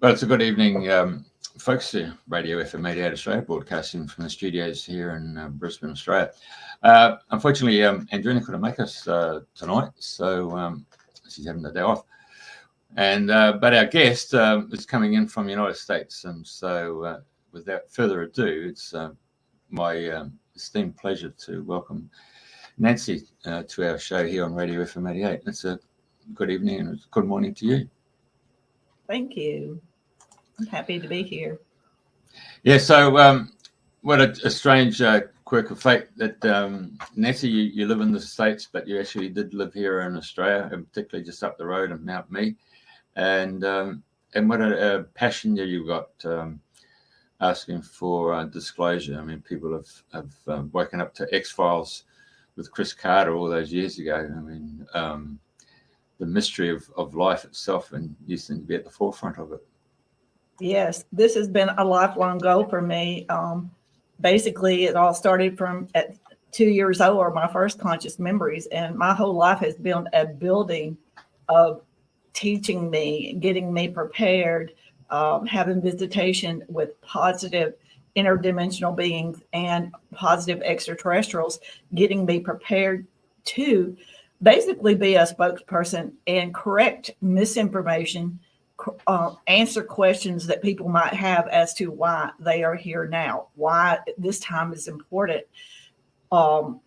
Well, it's a good evening, folks. Radio FM88 Australia, broadcasting from the studios here in Brisbane, Australia. Unfortunately, Andrena couldn't make us tonight, so she's having the day off. And but our guest is coming in from the United States, and so without further ado, it's my esteemed pleasure to welcome Nancy to our show here on Radio FM88. It's a good evening and good morning to you. Thank you. I'm happy to be here. Yeah, so what a strange quirk of fate that Nancy, you live in the States, but you actually did live here in Australia, and particularly just up the road in Mount Mee. And what a passion you got asking for disclosure. I mean, people have woken up to X-Files with Chris Carter all those years ago. I mean, the mystery of life itself, and you seem to be at the forefront of it. Yes, this has been a lifelong goal for me. Basically, it all started from at 2 years old, or my first conscious memories, and my whole life has been a building of teaching me, getting me prepared, having visitation with positive interdimensional beings and positive extraterrestrials, getting me prepared to basically be a spokesperson and correct misinformation, answer questions that people might have as to why they are here now, why this time is important, who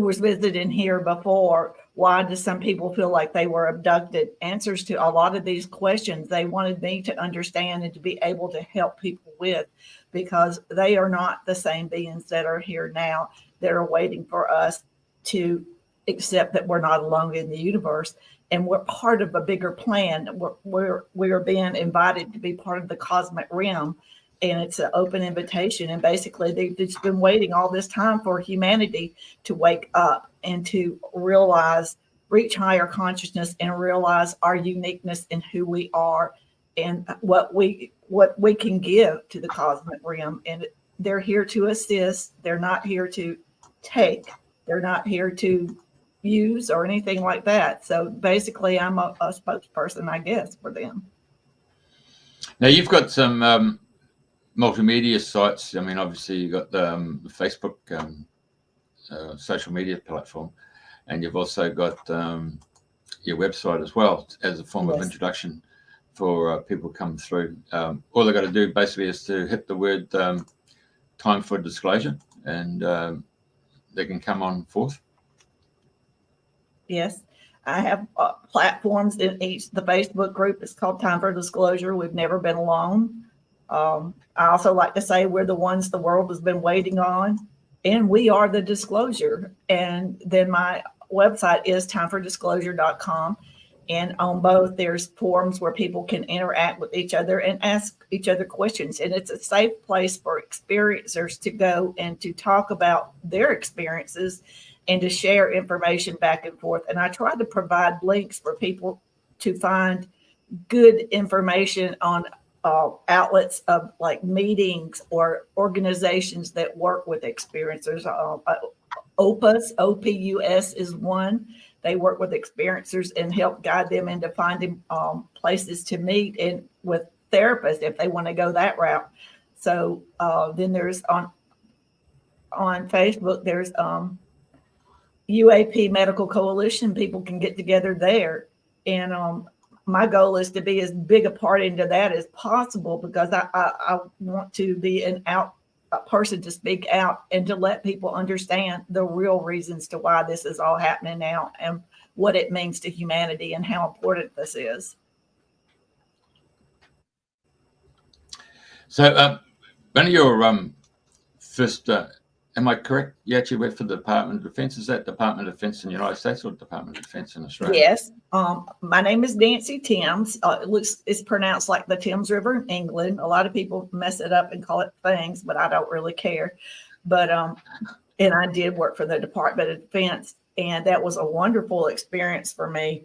was visiting here before, why do some people feel like they were abducted, answers to a lot of these questions they wanted me to understand and to be able to help people with, because they are not the same beings that are here now that are waiting for us to accept that we're not alone in the universe, and we're part of a bigger plan. We're being invited to be part of the cosmic realm, and it's an open invitation. And basically, they've just been waiting all this time for humanity to wake up and to realize, reach higher consciousness, and realize our uniqueness in who we are and what we can give to the cosmic realm. And they're here to assist. They're not here to take. They're not here to use or anything like that. So basically, I'm a spokesperson, I guess, for them. Now, you've got some multimedia sites. I mean, obviously, you've got the Facebook social media platform, and you've also got your website as well as a form of introduction for people come through. All they've got to do basically is to hit the word time for disclosure, and they can come on forth. Yes, I have platforms in each. The Facebook group is called Time for Disclosure. We've never been alone. I also like to say we're the ones the world has been waiting on, and we are the disclosure. And then my website is timefordisclosure.com. And on both, there's forums where people can interact with each other and ask each other questions. And it's a safe place for experiencers to go and to talk about their experiences and to share information back and forth. And I try to provide links for people to find good information on outlets of like meetings or organizations that work with experiencers. OPUS, OPUS is one. They work with experiencers and help guide them into finding places to meet and with therapists if they want to go that route. So then there's on Facebook, there's UAP Medical Coalition. People can get together there. And my goal is to be as big a part into that as possible, because I want to be a person to speak out and to let people understand the real reasons to why this is all happening now and what it means to humanity and how important this is. So one of your first, am I correct? You actually worked for the Department of Defense. Is that Department of Defense in the United States or Department of Defense in Australia? Yes. My name is Nancy Thames. It's pronounced like the Thames River in England. A lot of people mess it up and call it Thames, but I don't really care. But and I did work for the Department of Defense, and that was a wonderful experience for me.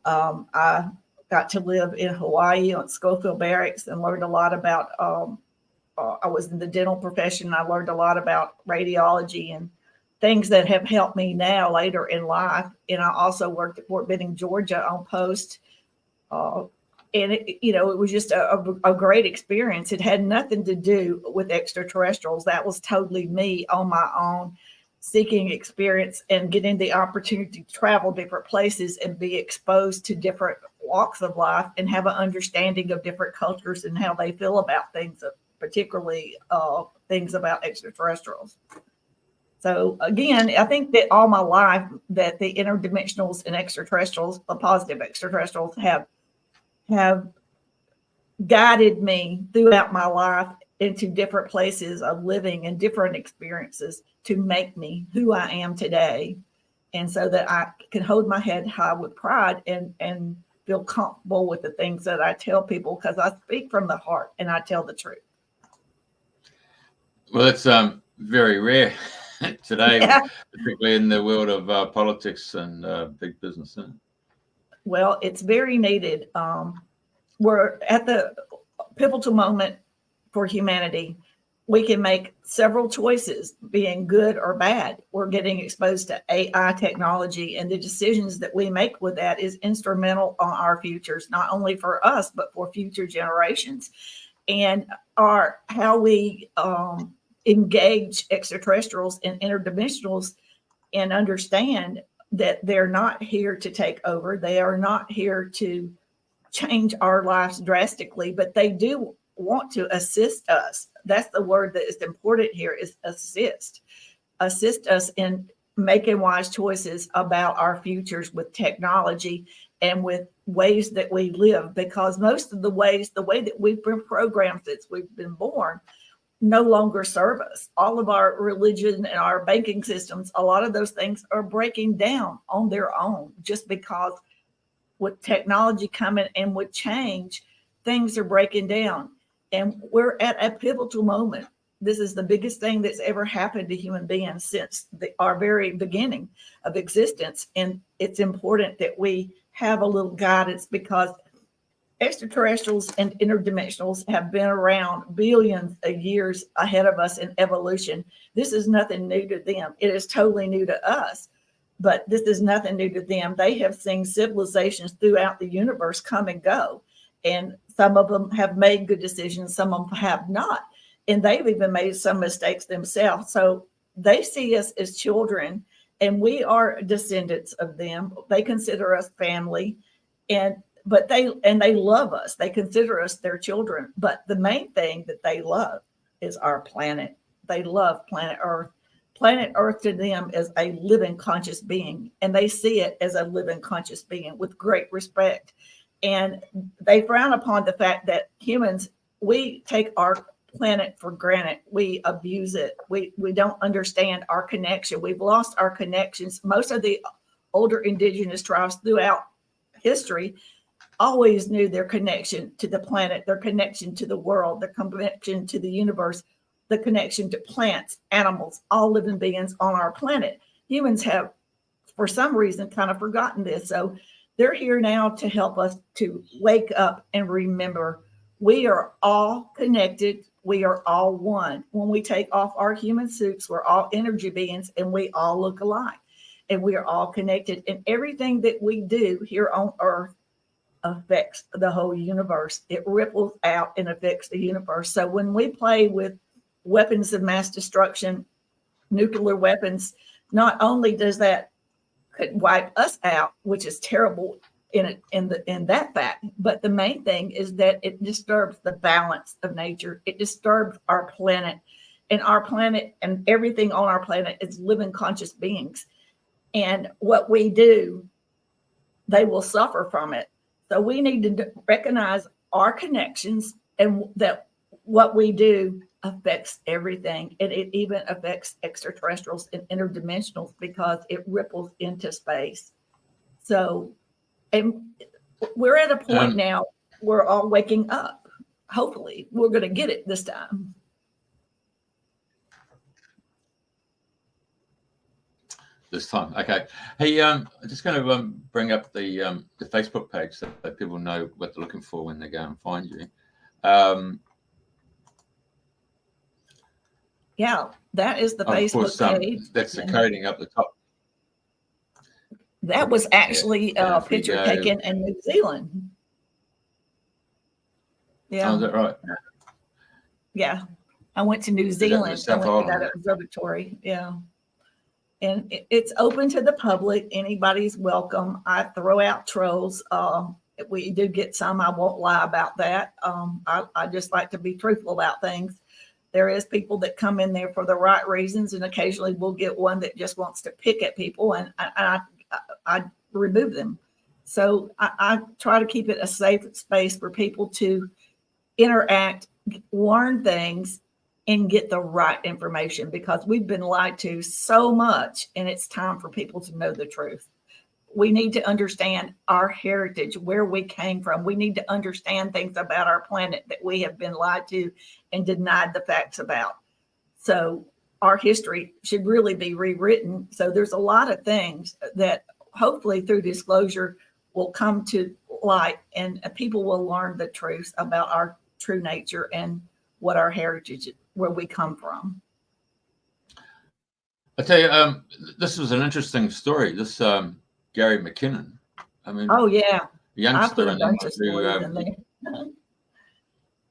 I got to live in Hawaii on Schofield Barracks and learned a lot about I was in the dental profession. I learned a lot about radiology and things that have helped me now later in life. And I also worked at Fort Benning, Georgia on post And it was just a great experience. It had nothing to do with extraterrestrials. That was totally me on my own, seeking experience and getting the opportunity to travel different places and be exposed to different walks of life and have an understanding of different cultures and how they feel about things, particularly things about extraterrestrials. So again, I think that all my life that the interdimensionals and extraterrestrials, the positive extraterrestrials, have guided me throughout my life into different places of living and different experiences to make me who I am today. And so that I can hold my head high with pride and feel comfortable with the things that I tell people, because I speak from the heart and I tell the truth. Well, it's very rare today, Yeah. particularly in the world of politics and big business. Huh? Well, it's very needed. We're at the pivotal moment for humanity. We can make several choices, being good or bad. We're getting exposed to AI technology, and the decisions that we make with that is instrumental on our futures, not only for us, but for future generations. And how we engage extraterrestrials and interdimensionals and understand that they're not here to take over. They are not here to change our lives drastically, but they do want to assist us. That's the word that is important here, is assist us in making wise choices about our futures with technology and with ways that we live, because most of the way that we've been programmed since we've been born no longer serve us. All of our religion and our banking systems, a lot of those things are breaking down on their own, just because with technology coming and with change, things are breaking down. And we're at a pivotal moment. This is the biggest thing that's ever happened to human beings since our very beginning of existence. And it's important that we have a little guidance, because extraterrestrials and interdimensionals have been around billions of years ahead of us in evolution. This is nothing new to them. It is totally new to us, but this is nothing new to them. They have seen civilizations throughout the universe come and go, and some of them have made good decisions, some of them have not, and they've even made some mistakes themselves. So they see us as children, and we are descendants of them. They consider us family, and they love us. They consider us their children. But the main thing that they love is our planet. They love planet Earth. Planet Earth to them is a living conscious being, and they see it as a living conscious being with great respect. And they frown upon the fact that humans, we take our planet for granted. We abuse it. We don't understand our connection. We've lost our connections. Most of the older indigenous tribes throughout history always knew their connection to the planet, their connection to the world, their connection to the universe, the connection to plants, animals, all living beings on our planet. Humans have, for some reason, kind of forgotten this. So they're here now to help us to wake up and remember we are all connected. We are all one. When we take off our human suits, we're all energy beings, and we all look alike, and we are all connected. And everything that we do here on Earth affects the whole universe. It ripples out and affects the universe. So when we play with weapons of mass destruction, nuclear weapons, not only does that could wipe us out, which is terrible in that fact, but the main thing is that it disturbs the balance of nature. It disturbs our planet, and everything on our planet is living conscious beings. And what we do, they will suffer from it. So we need to recognize our connections, and that what we do affects everything. And it even affects extraterrestrials and interdimensionals, because it ripples into space. So, and we're at a point now, we're all waking up. Hopefully we're going to get it this time. This time, okay. Hey, I'm just going to bring up the Facebook page so that people know what they're looking for when they go and find you. Yeah, that is the Facebook page. That's the coding up the top. That was actually a picture taken in New Zealand. Yeah. Oh, is that right? Yeah. I went to New Is that in the Zealand. I South went to that Island? observatory. Yeah. And it's open to the public. Anybody's welcome. I throw out trolls. We do get some. I won't lie about that. I just like to be truthful about things. There is people that come in there for the right reasons, and occasionally we'll get one that just wants to pick at people, and I remove them. So I try to keep it a safe space for people to interact, learn things, and get the right information, because we've been lied to so much, and it's time for people to know the truth. We need to understand our heritage, where we came from. We need to understand things about our planet that we have been lied to and denied the facts about. So our history should really be rewritten. So there's a lot of things that hopefully through disclosure will come to light, and people will learn the truth about our true nature and what our heritage, where we come from. I tell you, this was an interesting story. This Gary McKinnon. I mean, oh yeah, youngster, I put a and bunch of stories in there.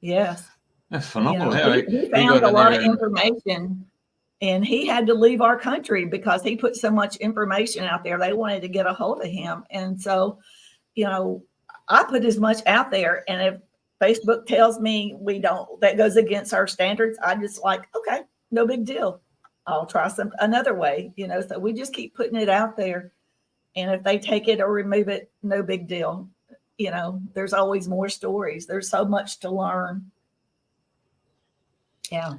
Yes, that's phenomenal. you know, How he he found got a in lot there of and information, and he had to leave our country because he put so much information out there. They wanted to get a hold of him, and so, you know, I put as much out there, and if Facebook tells me we don't, that goes against our standards, I just like, okay, no big deal. I'll try another way, you know. So we just keep putting it out there, and if they take it or remove it, no big deal. You know, there's always more stories. There's so much to learn. Yeah.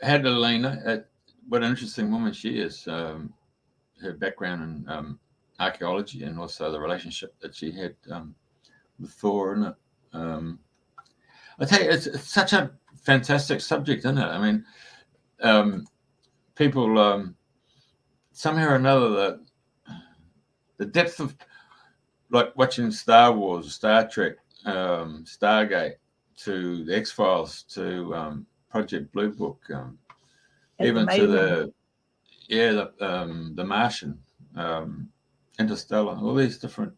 had Elena. What an interesting woman she is. Her background in archaeology, and also the relationship that she had with Thor, isn't it? I tell you, it's such a fantastic subject, isn't it? I mean, people somehow or another, the depth of, like watching Star Wars, Star Trek, Stargate, to the X-Files, to Project Blue Book, even amazing. to the Martian, Interstellar, all these different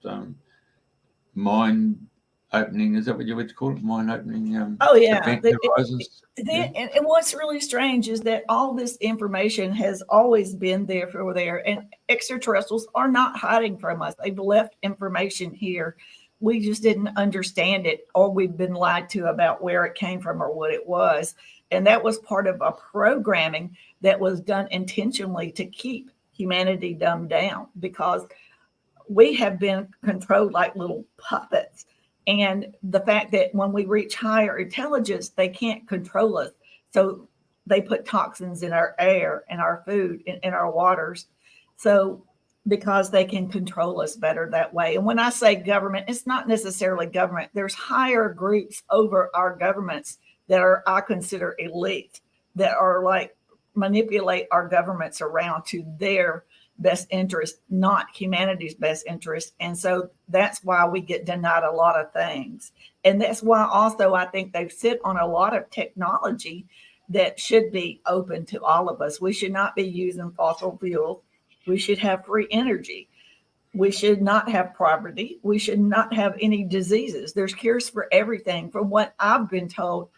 mind opening, is that what you would call it? Mind opening oh yeah. event horizons. And what's really strange is that all this information has always been there for there, and extraterrestrials are not hiding from us. They've left information here. We just didn't understand it, or we've been lied to about where it came from or what it was. And that was part of a programming that was done intentionally to keep humanity dumbed down, because we have been controlled like little puppets. And the fact that when we reach higher intelligence, they can't control us. So they put toxins in our air and our food, in our waters. So because they can control us better that way. And when I say government, it's not necessarily government. There's higher groups over our governments that are, I consider, elite, that are like manipulate our governments around to their best interest, not humanity's best interest. And so that's why we get denied a lot of things. And that's why also I think they sit on a lot of technology that should be open to all of us. We should not be using fossil fuels. We should have free energy. We should not have poverty. We should not have any diseases. There's cures for everything. From what I've been told,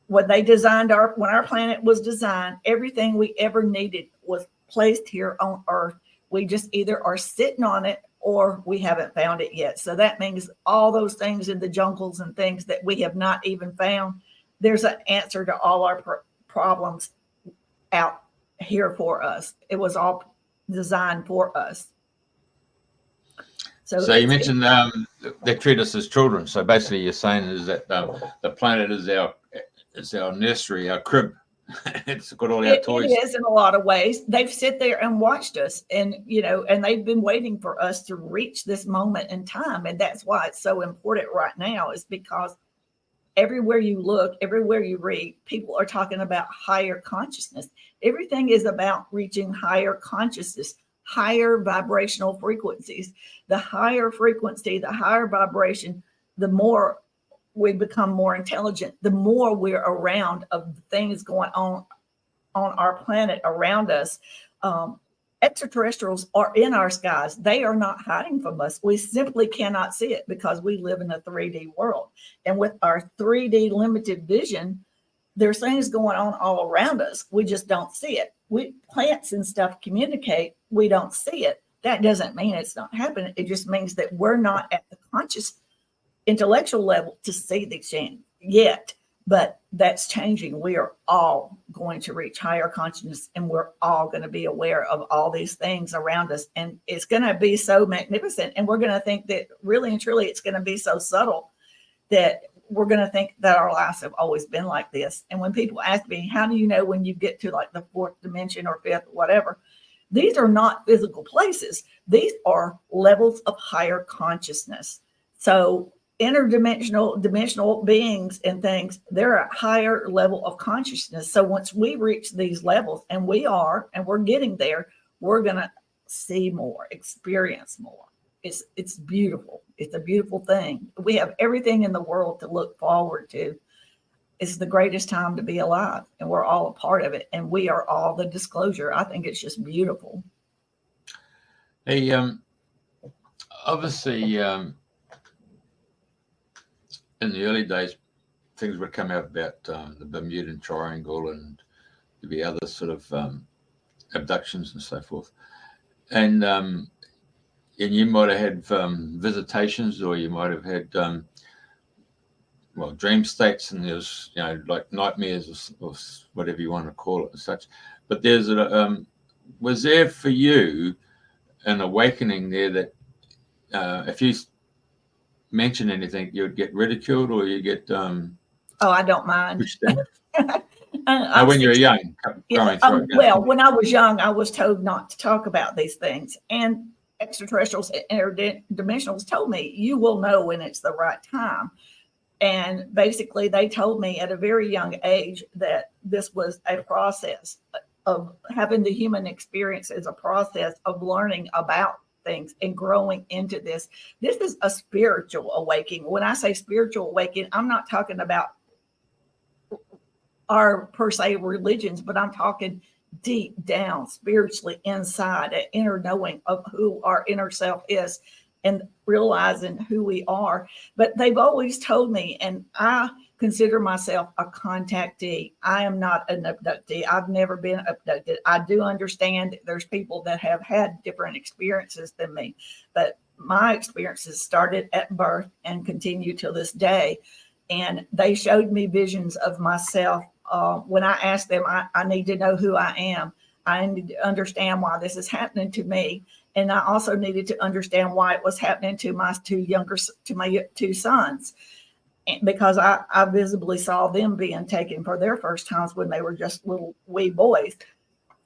when our planet was designed, everything we ever needed was placed here on Earth. We just either are sitting on it or we haven't found it yet. So that means all those things in the jungles and things that we have not even found, there's an answer to all our problems out here for us. It was all designed for us. So you mentioned they treat us as children. So basically you're saying is that the planet is our nursery, our crib. It's got all our toys. It is in a lot of ways. They've sit there and watched us, and and they've been waiting for us to reach this moment in time. And that's why it's so important right now, is because everywhere you look, everywhere you read, people are talking about higher consciousness. Everything is about reaching higher consciousness, higher vibrational frequencies. The higher frequency, the higher vibration, the more we become more intelligent, the more we're around of things going on our planet around us. extraterrestrials are in our skies. They are not hiding from us. We simply cannot see it because we live in a 3D world. And with our 3D limited vision, there's things going on all around us. We just don't see it. Plants and stuff communicate. We don't see it. That doesn't mean it's not happening. It just means that we're not at the conscious intellectual level to see the change yet. But that's changing. We are all going to reach higher consciousness, and we're all going to be aware of all these things around us. And it's going to be so magnificent. And we're going to think that really and truly it's going to be so subtle that we're going to think that our lives have always been like this. And when people ask me, how do you know when you get to like the fourth dimension or fifth, whatever, these are not physical places. These are levels of higher consciousness. So interdimensional, dimensional beings and things, they're a higher level of consciousness. So once we reach these levels, and we're getting there, we're going to see more, experience more. It's beautiful. It's a beautiful thing. We have everything in the world to look forward to. It's the greatest time to be alive, and we're all a part of it, and we are all the disclosure. I think it's just beautiful. Hey, obviously, in the early days, things would come out about the Bermudan Triangle, and there'd be other sort of abductions and so forth. And you might have had visitations, or you might have had dream states, and there's like nightmares or whatever you want to call it, and such. But there's was there for you an awakening there that if you mention anything, you'd get ridiculed, or you get I don't mind. When you were young, when I was young, I was told not to talk about these things, and extraterrestrials and interdimensionals told me, you will know when it's the right time. And basically they told me at a very young age that this was a process of having the human experience as a process of learning about things and growing into this. This is a spiritual awakening. When I say spiritual awakening, I'm not talking about our per se religions, but I'm talking deep down spiritually inside, an inner knowing of who our inner self is and realizing who we are. But they've always told me, and I consider myself a contactee. I am not an abductee. I've never been abducted. I do understand that there's people that have had different experiences than me, but my experiences started at birth and continue till this day. And they showed me visions of myself. When I asked them, I need to know who I am. I need to understand why this is happening to me. And I also needed to understand why it was happening to my two sons, because I visibly saw them being taken for their first times when they were just little wee boys.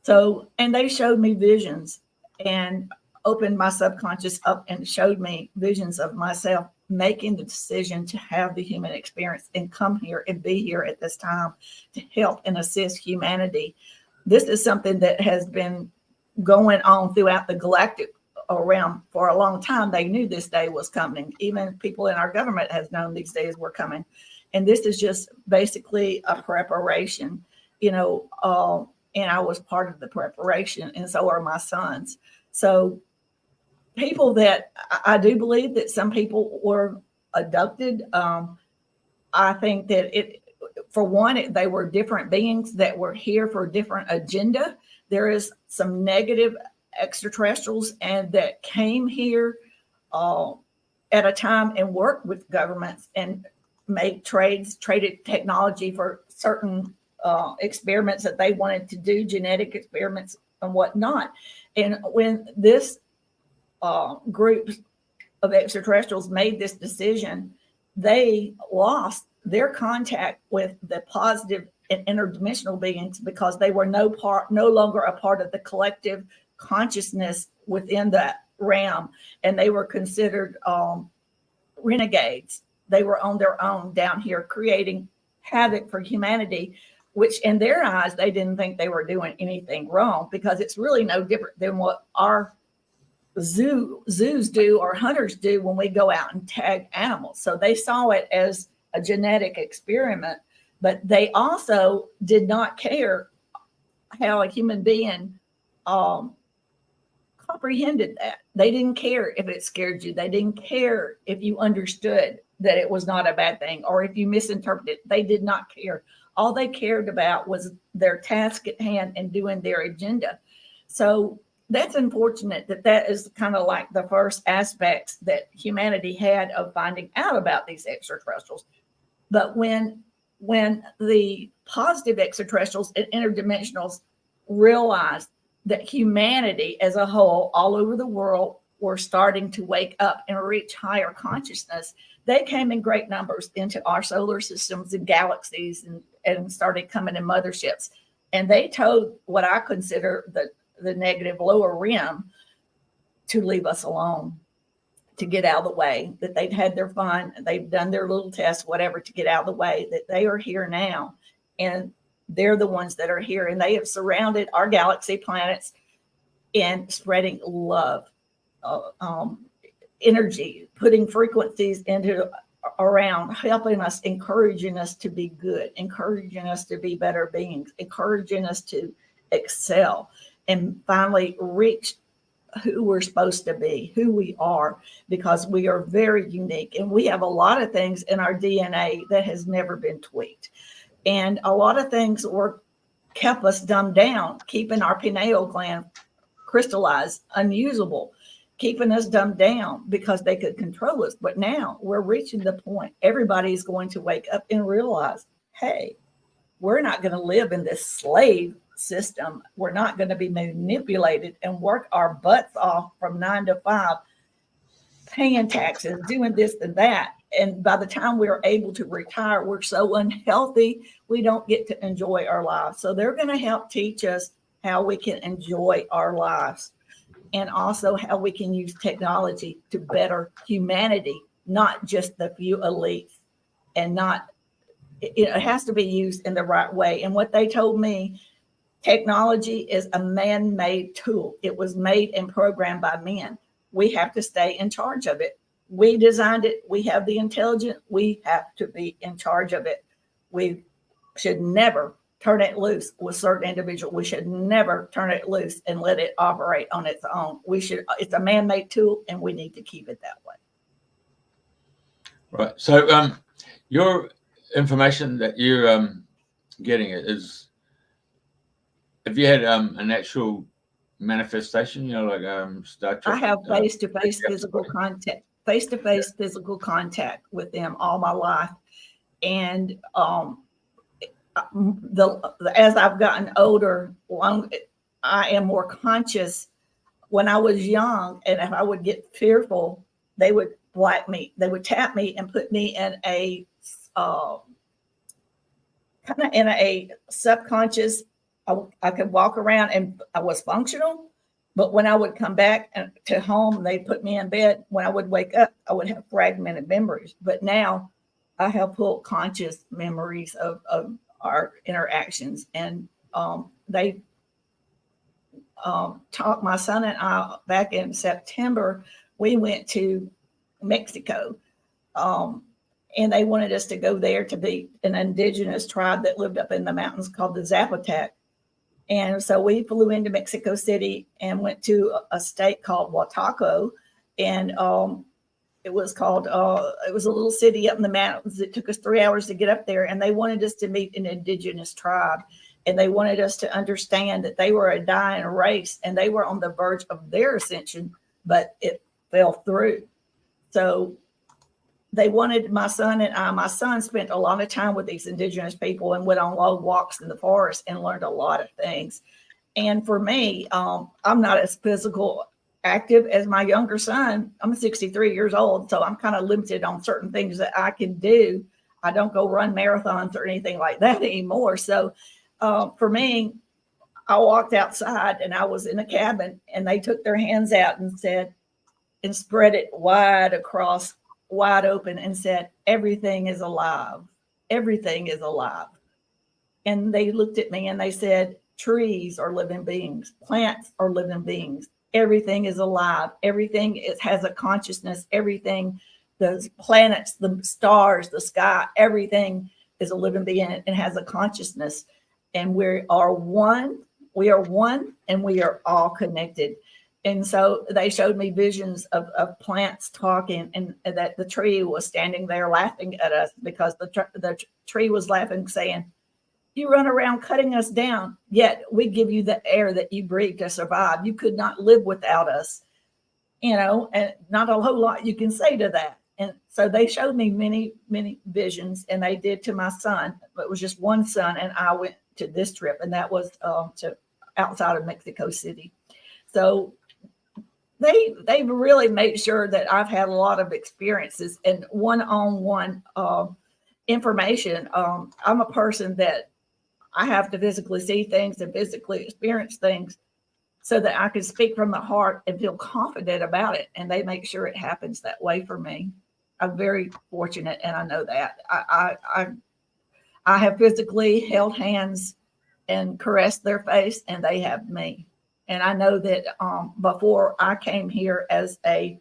So, and they showed me visions and opened my subconscious up and showed me visions of myself making the decision to have the human experience and come here and be here at this time to help and assist humanity. This is something that has been going on throughout the galactic realm for a long time. They knew this day was coming. Even people in our government has known these days were coming. And this is just basically a preparation, and I was part of the preparation, and so are my sons. So people that I do believe that some people were abducted. I think that they were different beings that were here for a different agenda. There is some negative extraterrestrials and that came here at a time and worked with governments and traded technology for certain experiments that they wanted to do, genetic experiments and whatnot. And when this group of extraterrestrials made this decision, they lost their contact with the positive and interdimensional beings because they were no longer a part of the collective consciousness within that realm, and they were considered renegades. They were on their own down here creating havoc for humanity, which in their eyes they didn't think they were doing anything wrong, because it's really no different than what our zoos do or hunters do when we go out and tag animals. So they saw it as a genetic experiment, but they also did not care how a human being comprehended that. They didn't care if it scared you. They didn't care if you understood that it was not a bad thing or if you misinterpreted it. They did not care. All they cared about was their task at hand and doing their agenda. So that's unfortunate that is kind of like the first aspects that humanity had of finding out about these extraterrestrials. But when the positive extraterrestrials and interdimensionals realized that humanity as a whole, all over the world, were starting to wake up and reach higher consciousness, they came in great numbers into our solar systems and galaxies and started coming in motherships. And they told what I consider the negative lower rim to leave us alone, to get out of the way, that they'd had their fun, they've done their little tests, whatever, to get out of the way, that they are here now. And they're the ones that are here. And they have surrounded our galaxy planets in spreading love, energy, putting frequencies into around, helping us, encouraging us to be good, encouraging us to be better beings, encouraging us to excel and finally reach who we're supposed to be, who we are, because we are very unique and we have a lot of things in our DNA that has never been tweaked. And a lot of things kept us dumbed down, keeping our pineal gland crystallized, unusable, keeping us dumbed down because they could control us. But now we're reaching the point. Everybody's going to wake up and realize, hey, we're not going to live in this slave system. We're not going to be manipulated and work our butts off from 9 to 5, paying taxes, doing this and that. And by the time we're able to retire, we're so unhealthy, we don't get to enjoy our lives. So they're going to help teach us how we can enjoy our lives and also how we can use technology to better humanity, not just the few elites, and not, it has to be used in the right way. And what they told me, technology is a man-made tool. It was made and programmed by men. We have to stay in charge of it. We designed it. We have the intelligence. We have to be in charge of it. We should never turn it loose with certain individuals. We should never turn it loose and let it operate on its own. It's a man-made tool and we need to keep it that way. Right. So your information that you're getting is, have you had an actual manifestation, like Star Trek? I have face-to-face physical contact, physical contact with them all my life. And as I've gotten older, I am more conscious. When I was young, and if I would get fearful, they would black me. They would tap me and put me in a kind of in a subconscious. I could walk around and I was functional, but when I would come back to home, they'd put me in bed. When I would wake up, I would have fragmented memories. But now I have full conscious memories of our interactions. And they taught my son and I back in September, we went to Mexico. And they wanted us to go there to be an indigenous tribe that lived up in the mountains called the Zapotec. And so we flew into Mexico City and went to a state called Huataco. And it was a little city up in the mountains. It took us 3 hours to get up there. And they wanted us to meet an indigenous tribe. And they wanted us to understand that they were a dying race and they were on the verge of their ascension, but it fell through. So they wanted my son and I. My son spent a lot of time with these indigenous people and went on long walks in the forest and learned a lot of things. And for me, I'm not as physical active as my younger son. I'm 63 years old, so I'm kind of limited on certain things that I can do. I don't go run marathons or anything like that anymore. So for me, I walked outside and I was in a cabin and they took their hands out and said, and spread it wide open and said, everything is alive. Everything is alive. And they looked at me and they said, trees are living beings. Plants are living beings. Everything is alive. Everything has a consciousness. Everything, the planets, the stars, the sky, everything is a living being and has a consciousness. And we are one. We are one and we are all connected. And so they showed me visions of plants talking, and that the tree was standing there laughing at us because the tree was laughing, saying, "You run around cutting us down, yet we give you the air that you breathe to survive. You could not live without us." And not a whole lot you can say to that. And so they showed me many, many visions, and they did to my son. But it was just one son, and I went to this trip, and that was to outside of Mexico City. So they've really made sure that I've had a lot of experiences and one-on-one information. I'm a person that I have to physically see things and physically experience things so that I can speak from the heart and feel confident about it. And they make sure it happens that way for me. I'm very fortunate, and I know that. I have physically held hands and caressed their face, and they have me. And I know that before I came here as a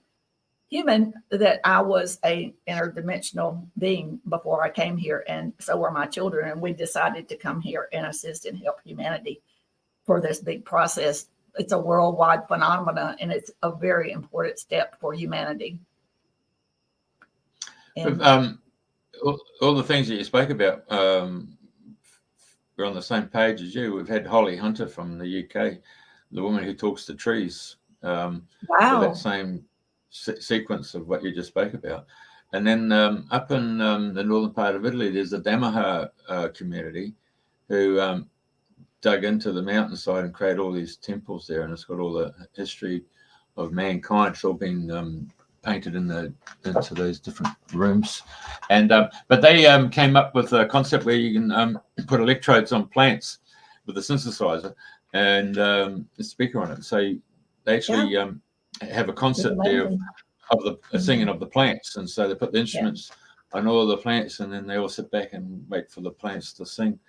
human, that I was a interdimensional being before I came here, and so were my children. And we decided to come here and assist and help humanity for this big process. It's a worldwide phenomenon, and it's a very important step for humanity. And, all the things that you spoke about, we're on the same page as you. We've had Holly Hunter from the UK, the woman who talks to trees. wow. That same sequence of what you just spoke about. And then up in the northern part of Italy, there's a Damaha community who dug into the mountainside and created all these temples there, and it's got all the history of mankind. It's all been painted into those different rooms. And but they came up with a concept where you can put electrodes on plants with a synthesizer and a speaker on it. So they actually have a concert there of the singing of the plants, and so they put the instruments on all the plants, and then they all sit back and wait for the plants to sing.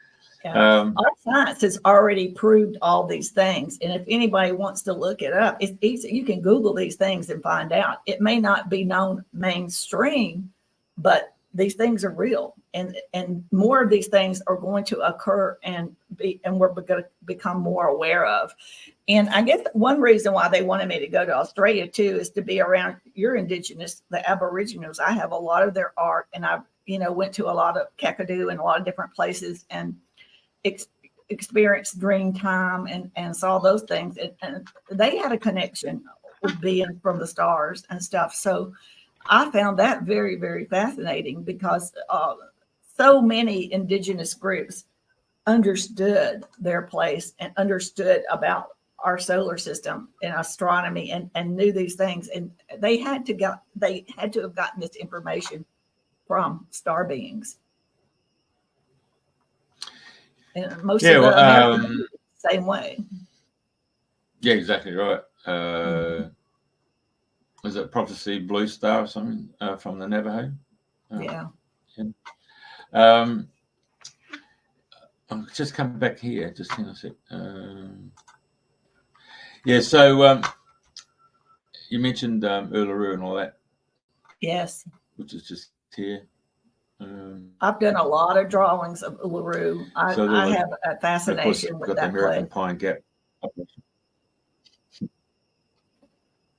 Our science has already proved all these things, and if anybody wants to look it up, it's easy. You can Google these things and find out. It may not be known mainstream, but these things are real, and more of these things are going to occur, and we're going to become more aware of. And I guess one reason why they wanted me to go to Australia too is to be around your indigenous, the Aboriginals. I have a lot of their art, and I went to a lot of Kakadu and a lot of different places, and experienced dream time and saw those things, and they had a connection with being from the stars and stuff. So I found that very, very fascinating, because so many indigenous groups understood their place and understood about our solar system and astronomy, and knew these things, and they had to have gotten this information from star beings. And most of the Americans the same way. Yeah, exactly right. Was it Prophecy Blue Star or something from the Navajo? I'll just come back here. Just hang on a sec. So you mentioned Uluru and all that. Yes. Which is just here. I've done a lot of drawings of Uluru. I have a fascination with that American place. Pine Gap.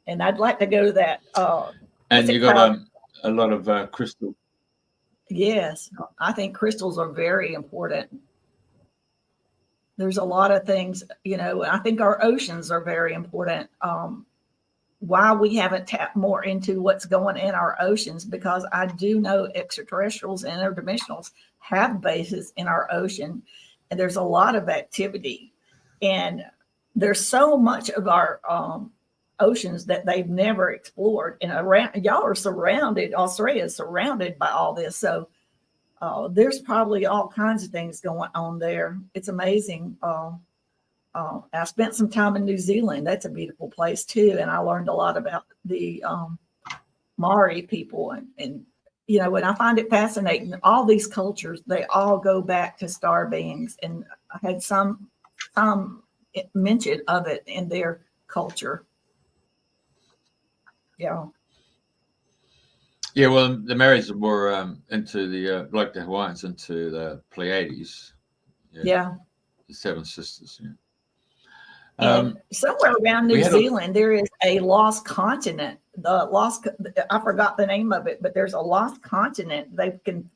And I'd like to go to that. And you got a lot of crystal. Yes, I think crystals are very important. There's a lot of things, I think our oceans are very important. Why we haven't tapped more into what's going in our oceans, because I do know extraterrestrials and interdimensionals have bases in our ocean, and there's a lot of activity, and there's so much of our oceans that they've never explored, and around y'all are surrounded. Australia is surrounded by all this, so there's probably all kinds of things going on there. It's amazing. I spent some time in New Zealand. That's a beautiful place too, and I learned a lot about the Maori people, and I find it fascinating. All these cultures, they all go back to star beings, and I had some mention of it in their culture. Yeah. Yeah, well, the Maoris are more into the, like the Hawaiians, into the Pleiades. Yeah. The Seven Sisters. And somewhere around New Zealand, there is a lost continent. I forgot the name of it, but there's a lost continent. They can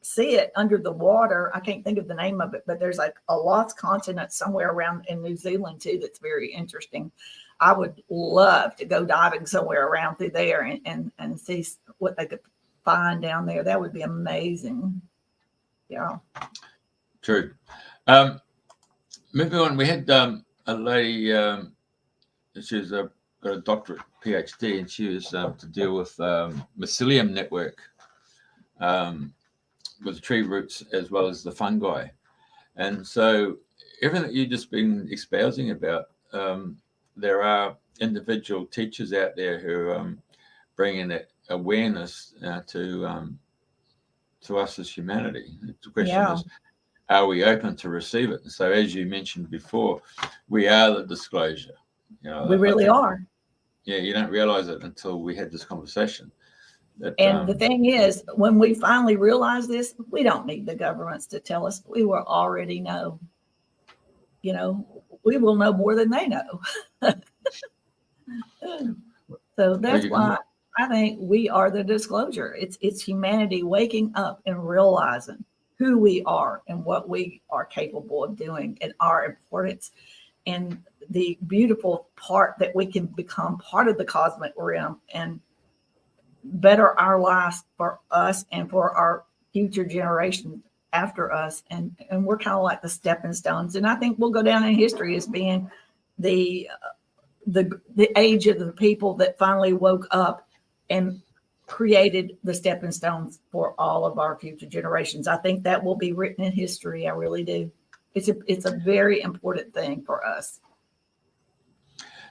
see it under the water. I can't think of the name of it, but there's like a lost continent somewhere around in New Zealand too. That's very interesting. I would love to go diving somewhere around through there and see what they could find down there. That would be amazing. Yeah. True. Moving on, we had a lady, she was got a doctorate, PhD, and she was to deal with mycelium network, with the tree roots as well as the fungi. And so everything that you've just been espousing about, there are individual teachers out there who bring in that awareness to us as humanity. The question is, are we open to receive it? So as you mentioned before, we are the disclosure. You know, we really are. Yeah, you don't realize it until we had this conversation. And the thing is, when we finally realize this, we don't need the governments to tell us. We will already know. You know, we will know more than they know. So that's why I think we are the disclosure. It's humanity waking up and realizing who we are and what we are capable of doing and our importance and the beautiful part that we can become part of the cosmic realm and better our lives for us and for our future generations after us. And we're kind of like the stepping stones. And I think we'll go down in history as being the age of the people that finally woke up and created the stepping stones for all of our future generations. I think that will be written in history. I really do. It's a very important thing for us.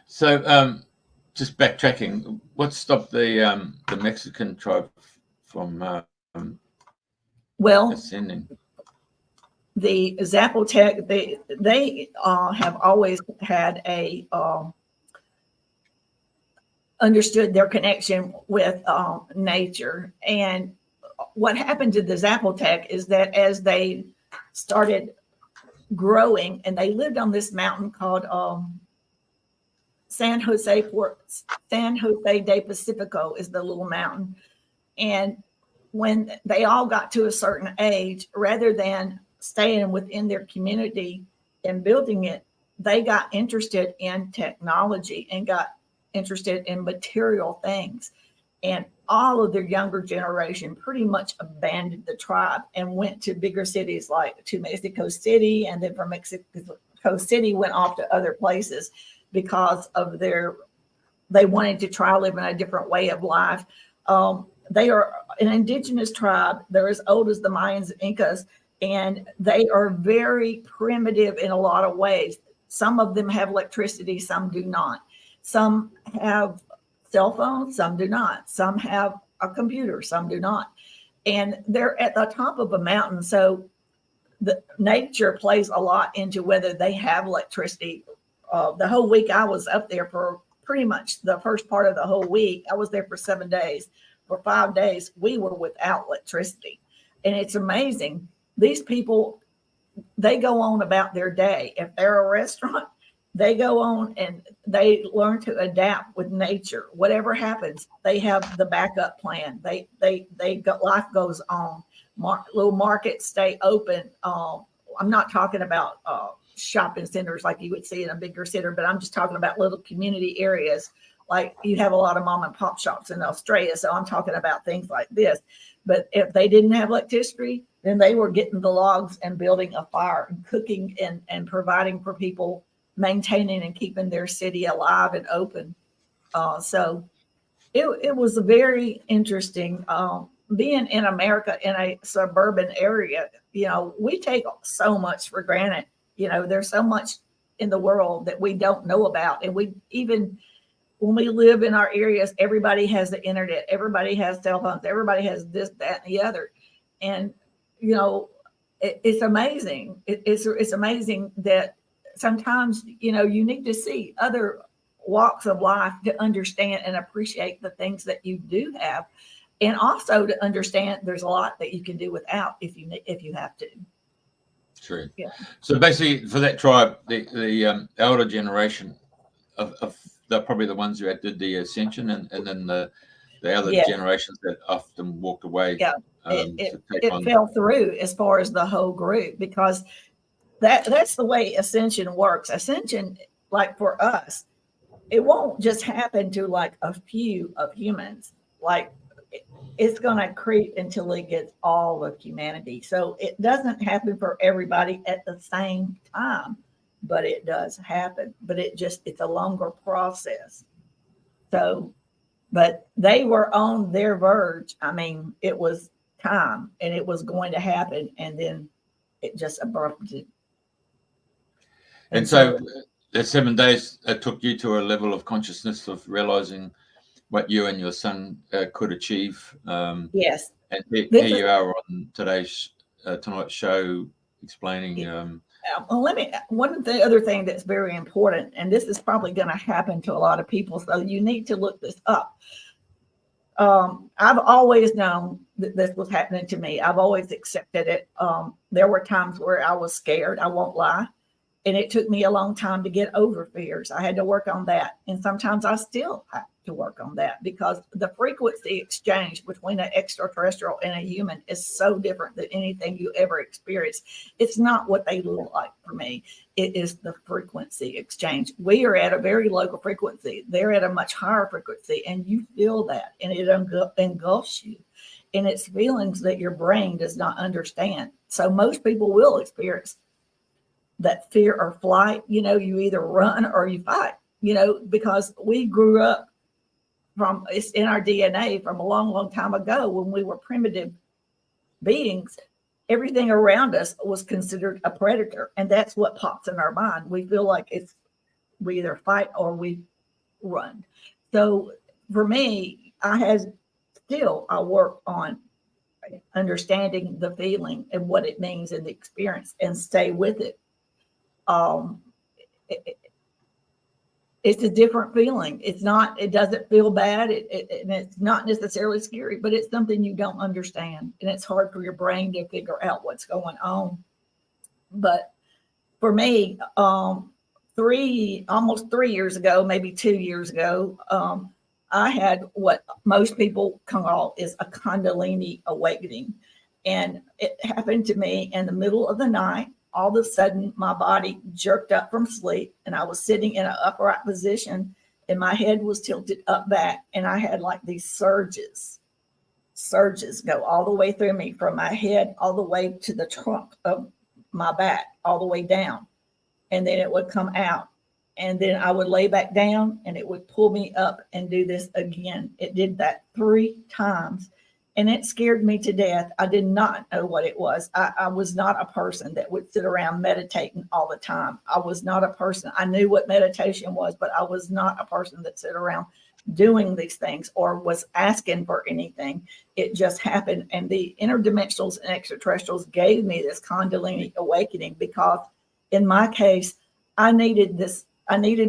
So just backtracking, what stopped the Mexican tribe from ascending? The Zapotec, they have always had a understood their connection with nature. And what happened to the Zapotec is that as they started growing, and they lived on this mountain called San Jose de Pacifico is the little mountain. And when they all got to a certain age, rather than staying within their community and building it, they got interested in technology and got interested in material things. And all of their younger generation pretty much abandoned the tribe and went to bigger cities like to Mexico City. And then from Mexico City went off to other places because of they wanted to try living a different way of life. They are an indigenous tribe. They're as old as the Mayans and Incas, and they are very primitive in a lot of ways. Some of them have electricity, some do not. Some have cell phones, some do not. Some have a computer, some do not. And they're at the top of a mountain. So the nature plays a lot into whether they have electricity. The whole week I was up there for pretty much the first part of the whole week. I was there for 7 days. For 5 days, we were without electricity. And it's amazing. These people, they go on about their day. If they're a restaurant, they go on and they learn to adapt with nature. Whatever happens, they have the backup plan. Life goes on. Little markets stay open. I'm not talking about shopping centers like you would see in a bigger city, but I'm just talking about little community areas. Like you have a lot of mom and pop shops in Australia. So I'm talking about things like this. But if they didn't have electricity, then they were getting the logs and building a fire and cooking and providing for people, maintaining and keeping their city alive and open. So it was very interesting being in America in a suburban area. You know, we take so much for granted. You know, there's so much in the world that we don't know about. And when we live in our areas, everybody has the internet, everybody has cell phones, everybody has this, that, and the other. And, you know, it's amazing. It's amazing that sometimes, you know, you need to see other walks of life to understand and appreciate the things that you do have. And also to understand there's a lot that you can do without if you have to. True. Yeah. So basically, for that tribe, the elder generation of they're probably the ones who did the ascension, and then the other Yes. generations that often walked away. Yeah. To take It on. fell through as far as the whole group, because that's the way ascension works. Ascension, like for us, it won't just happen to like a few of humans. Like it's going to creep until it gets all of humanity. So it doesn't happen for everybody at the same time, but it does happen. But it's a longer process. So, but they were on their verge. I mean, it was time and it was going to happen. And then it just abrupted. And so the 7 days took you to a level of consciousness of realizing what you and your son could achieve. Yes. And here you are on tonight's show explaining. One of the other thing that's very important, and this is probably going to happen to a lot of people, so you need to look this up. I've always known that this was happening to me. I've always accepted it. There were times where I was scared, I won't lie. And it took me a long time to get over fears. I had to work on that. And sometimes I still have to work on that, because the frequency exchange between an extraterrestrial and a human is so different than anything you ever experienced. It's not what they look like for me. It is the frequency exchange. We are at a very low frequency. They're at a much higher frequency, and you feel that, and it engulfs you. And it's feelings that your brain does not understand. So most people will experience that fear or flight. You either run or you fight, because we grew up it's in our DNA from a long, long time ago when we were primitive beings. Everything around us was considered a predator. And that's what pops in our mind. We feel like we either fight or we run. So for me, I work on understanding the feeling and what it means in the experience and stay with it. It's a different feeling. It doesn't feel bad. And it's not necessarily scary, but it's something you don't understand. And it's hard for your brain to figure out what's going on. But for me, almost 3 years ago, maybe 2 years ago, I had what most people call is a Kundalini awakening. And it happened to me in the middle of the night. All of a sudden, my body jerked up from sleep, and I was sitting in an upright position, and my head was tilted up back, and I had like these surges go all the way through me, from my head all the way to the trunk of my back, all the way down. And then it would come out, and then I would lay back down, and it would pull me up and do this again. It did that 3 times. And it scared me to death. I did not know what it was. I was not a person that would sit around meditating all the time. I was not a person. I knew what meditation was, but I was not a person that sit around doing these things or was asking for anything. It just happened. And the interdimensionals and extraterrestrials gave me this Kundalini awakening, because in my case, I needed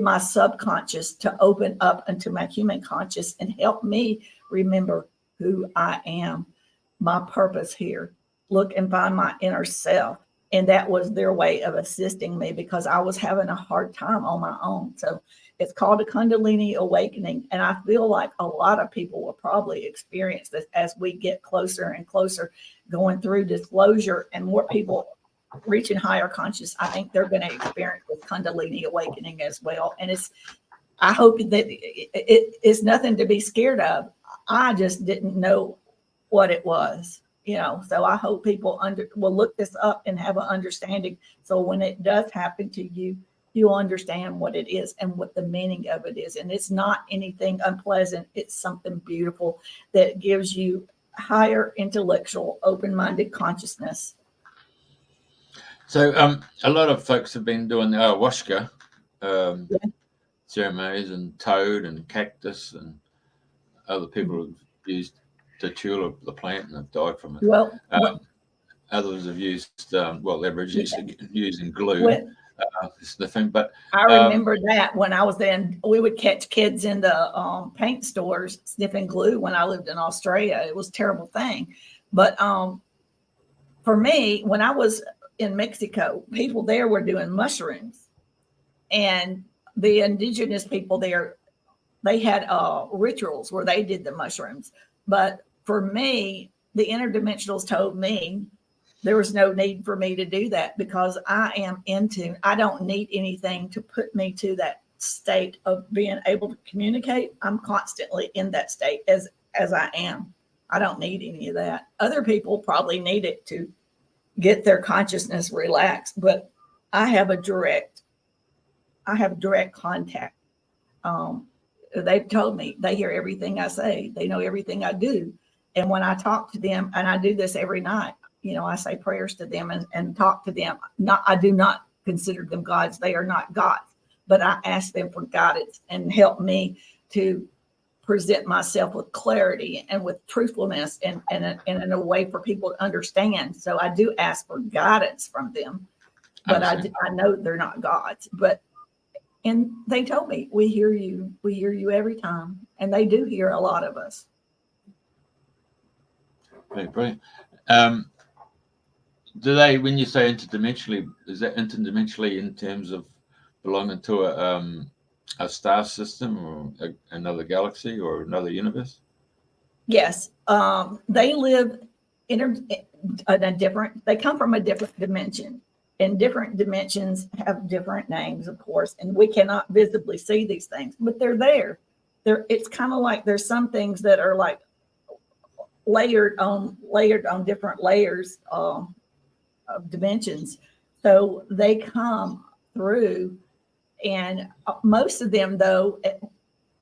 my subconscious to open up into my human conscious and help me remember who I am, my purpose here, look and find my inner self. And that was their way of assisting me, because I was having a hard time on my own. So it's called a Kundalini awakening. And I feel like a lot of people will probably experience this as we get closer and closer going through disclosure, and more people reaching higher conscious. I think they're going to experience this Kundalini awakening as well. And I hope that it's nothing to be scared of. I just didn't know what it was, so I hope people will look this up and have an understanding. So when it does happen to you, you'll understand what it is and what the meaning of it is. And it's not anything unpleasant. It's something beautiful that gives you higher intellectual, open-minded consciousness. So a lot of folks have been doing the ayahuasca ceremonies, and toad and cactus, and other people have used the tulip, the plant, and have died from it. Well, others have used, Aborigines using glue, sniffing. But I remember that when I was we would catch kids in the paint stores sniffing glue when I lived in Australia. It was a terrible thing. But for me, when I was in Mexico, people there were doing mushrooms, and the indigenous people there, they had rituals where they did the mushrooms. But for me, the interdimensionals told me there was no need for me to do that, because I don't need anything to put me to that state of being able to communicate. I'm constantly in that state as I am. I don't need any of that. Other people probably need it to get their consciousness relaxed, but I have direct contact. They've told me they hear everything I say. They know everything I do. And when I talk to them, and I do this every night, I say prayers to them and talk to them. I do not consider them gods. They are not gods, but I ask them for guidance and help me to present myself with clarity and with truthfulness and in a way for people to understand. So I do ask for guidance from them, but I know they're not gods. And they told me, we hear you every time. And they do hear a lot of us. Very brilliant. Do they, when you say interdimensionally, is that interdimensionally in terms of belonging to a star system or another galaxy or another universe? Yes. They live they come from a different dimension. And different dimensions have different names, of course, and we cannot visibly see these things, but they're there. It's kind of like there's some things that are like layered on different layers of dimensions. So they come through, and most of them, though,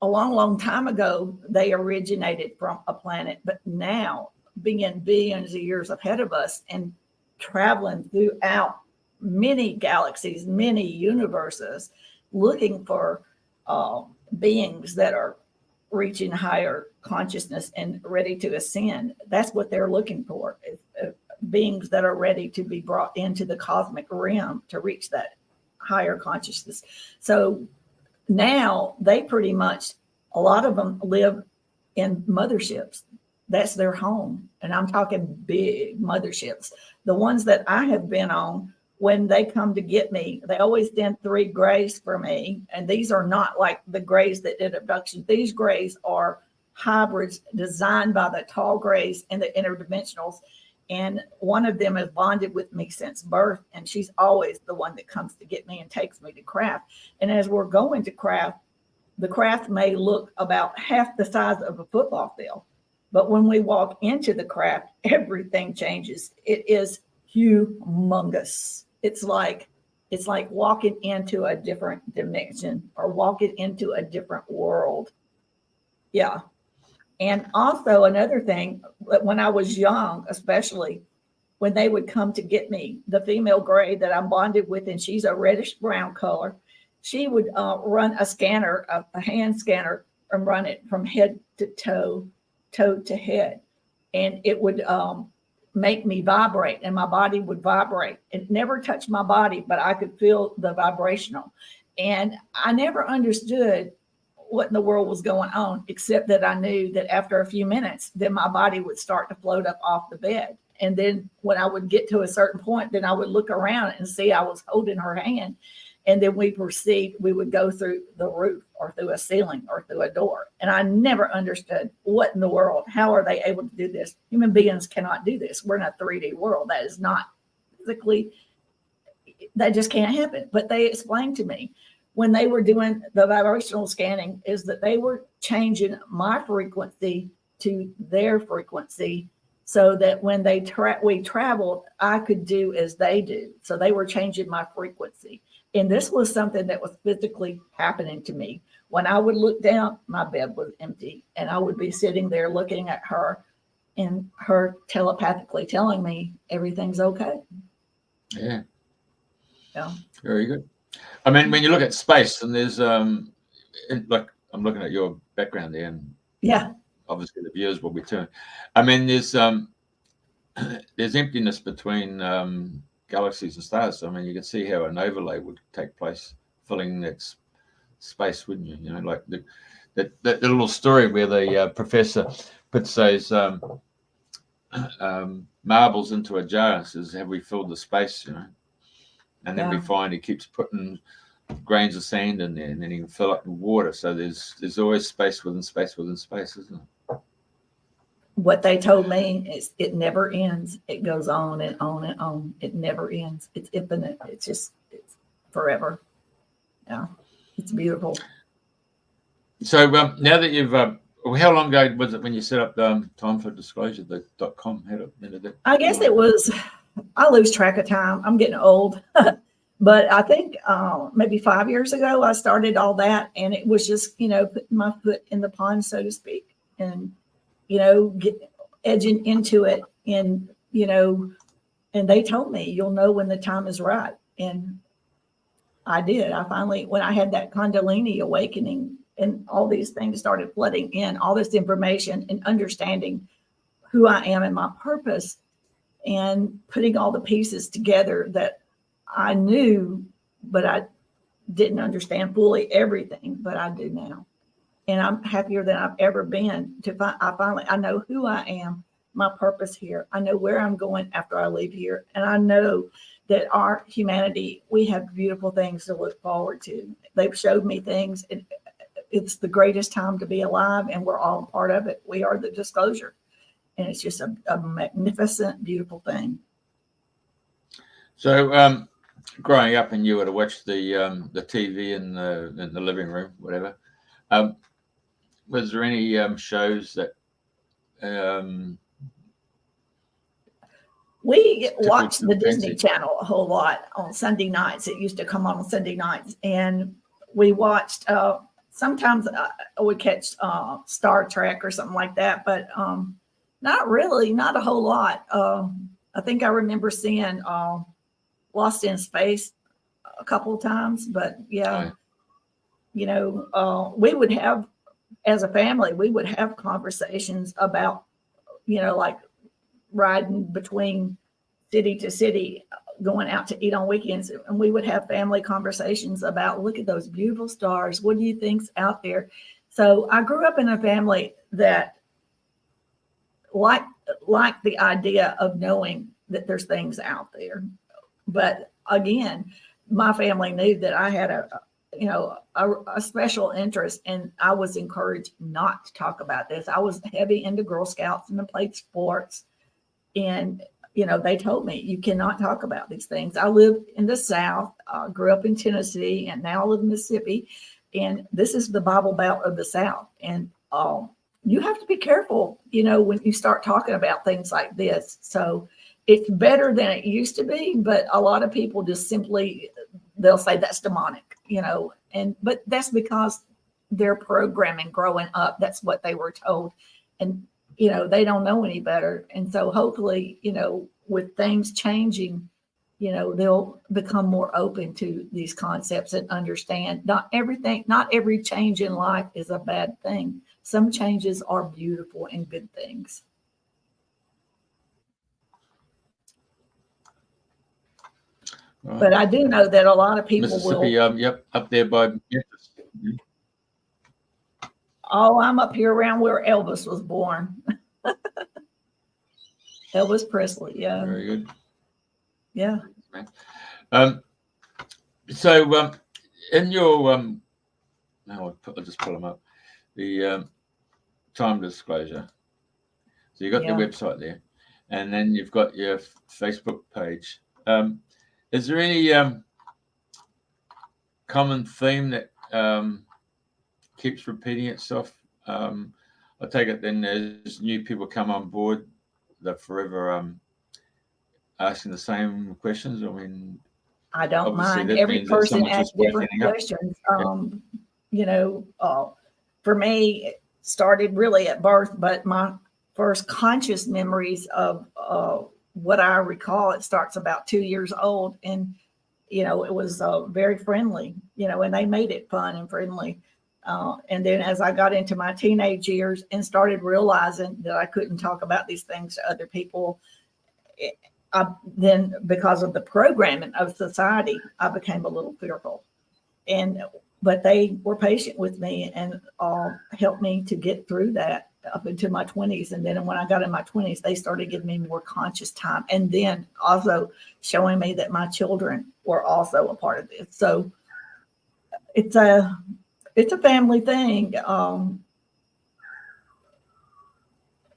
a long time ago, they originated from a planet, but now being billions of years ahead of us and traveling throughout many galaxies, many universes, looking for beings that are reaching higher consciousness and ready to ascend. That's what they're looking for, beings that are ready to be brought into the cosmic realm to reach that higher consciousness. So now they pretty much, a lot of them live in motherships. That's their home. And I'm talking big motherships. The ones that I have been on, when they come to get me, they always send 3 grays for me. And these are not like the grays that did abduction. These grays are hybrids designed by the tall grays and the interdimensionals. And one of them has bonded with me since birth. And she's always the one that comes to get me and takes me to craft. And as we're going to craft, the craft may look about half the size of a football field. But when we walk into the craft, everything changes. It is humongous. It's like walking into a different dimension or walking into a different world. Yeah. And also another thing, when I was young, especially when they would come to get me, the female gray that I'm bonded with, and she's a reddish brown color, she would run a scanner, a hand scanner, and run it from head to toe to head. And it would make me vibrate, and my body would vibrate. It never touched my body, but I could feel the vibrational. And I never understood what in the world was going on, except that I knew that after a few minutes, then my body would start to float up off the bed. And then when I would get to a certain point, then I would look around and see I was holding her hand. And then we would go through the roof or through a ceiling or through a door. And I never understood what in the world, how are they able to do this? Human beings cannot do this. We're in a 3D world. That is not physically, that just can't happen. But they explained to me when they were doing the vibrational scanning is that they were changing my frequency to their frequency so that when we traveled, I could do as they do. So they were changing my frequency. And this was something that was physically happening to me. When I would look down, my bed was empty, and I would be sitting there looking at her and her telepathically telling me everything's okay. Yeah. Yeah. Very good. I mean, when you look at space, and there's like I'm looking at your background there, and yeah, obviously the viewers will be too. I mean, there's emptiness between galaxies and stars. I mean, you can see how an overlay would take place, filling that space, wouldn't you? You know, like that little story where the professor puts those marbles into a jar and says, "Have we filled the space?" And then we Yeah. find he keeps putting grains of sand in there, and then he can fill up with water. So there's always space within space within space, isn't it? What they told me is it never ends. It goes on and on and on. It never ends. It's infinite. It's forever. Yeah, it's beautiful. So now that you've, how long ago was it when you set up Time for Disclosure, the .com? How did that? I guess it was, I lose track of time. I'm getting old. But I think maybe 5 years ago, I started all that. And it was just, putting my foot in the pond, so to speak, and, edging into it. And, and they told me, you'll know when the time is right. And I did. I finally, when I had that Kundalini awakening and all these things started flooding in, all this information and understanding who I am and my purpose and putting all the pieces together that I knew, but I didn't understand fully everything, but I do now. And I'm happier than I've ever been I know who I am, my purpose here. I know where I'm going after I leave here. And I know that our humanity, we have beautiful things to look forward to. They've showed me things. It's the greatest time to be alive, and we're all a part of it. We are the disclosure. And it's just a magnificent, beautiful thing. So growing up, and you would have watched the TV in the living room, whatever. Was there any shows that we watched the Disney Channel a whole lot on Sunday nights? It used to come on Sunday nights, and we watched. Sometimes I would catch Star Trek or something like that, but not really, not a whole lot. I think I remember seeing Lost in Space a couple of times, but yeah, we would have, as a family, we would have conversations about, like riding between city to city, going out to eat on weekends. And we would have family conversations about, look at those beautiful stars. What do you think's out there? So I grew up in a family that liked the idea of knowing that there's things out there. But again, my family knew that I had a special interest, and I was encouraged not to talk about this. I was heavy into Girl Scouts and I played sports, and they told me you cannot talk about these things. I lived in the South, grew up in Tennessee, and now I live in Mississippi, and this is the Bible Belt of the South. And you have to be careful, when you start talking about things like this. So it's better than it used to be, but a lot of people just simply, they'll say that's demonic, but that's because their programming growing up, that's what they were told. And, they don't know any better. And so hopefully, with things changing, they'll become more open to these concepts and understand not every change in life is a bad thing. Some changes are beautiful and good things. Right. But I do know that a lot of people Mississippi, will. Up there by Memphis. Oh, I'm up here around where Elvis was born. Elvis Presley, yeah. Very good. Yeah. So in your now I'll just pull them up. The Time Disclosure. So you got the website there, and then you've got your Facebook page. Is there any common theme that keeps repeating itself? I take it then as new people come on board, they're forever asking the same questions. I mean, I don't mind. Every person asks different questions. For me, it started really at birth, but my first conscious memories of what I recall, it starts about 2 years old, and it was very friendly, and they made it fun and friendly. And then as I got into my teenage years and started realizing that I couldn't talk about these things to other people, then because of the programming of society, I became a little fearful. But they were patient with me and helped me to get through that. up into my 20s. And then when I got in my 20s, they started giving me more conscious time. And then also showing me that my children were also a part of this. So it's a family thing.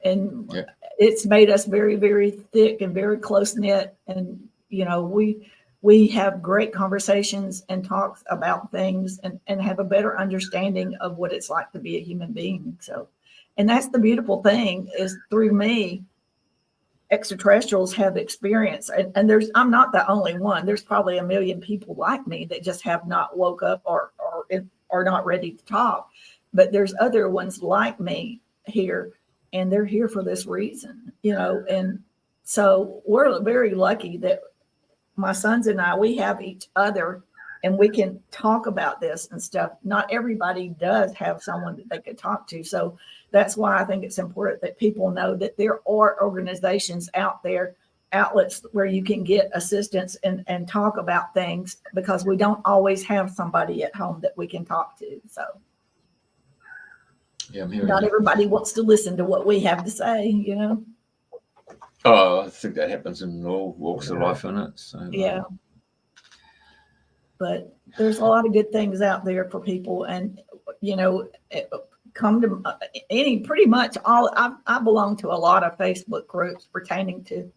And yeah. It's made us very, very thick and very close knit. And, you know, we have great conversations and talks about things and have a better understanding of what it's like to be a human being. So, and that's the beautiful thing is through me, extraterrestrials have experience. And I'm not the only one. There's probably a million people like me that just have not woke up or are not ready to talk. But there's other ones like me here, and they're here for this reason, you know. And so we're very lucky that my sons and I, we have each other and we can talk about this and stuff. Not everybody does have someone that they could talk to. So that's why I think it's important that people know that there are organizations out there, outlets where you can get assistance and talk about things, because we don't always have somebody at home that we can talk to. So yeah, I'm hearing not that. everybody wants to listen to what we have to say, you know. Oh, I think that happens in all walks of life, isn't it? So, yeah. But there's a lot of good things out there for people. And, you know, come to pretty much all, I belong to a lot of Facebook groups pertaining to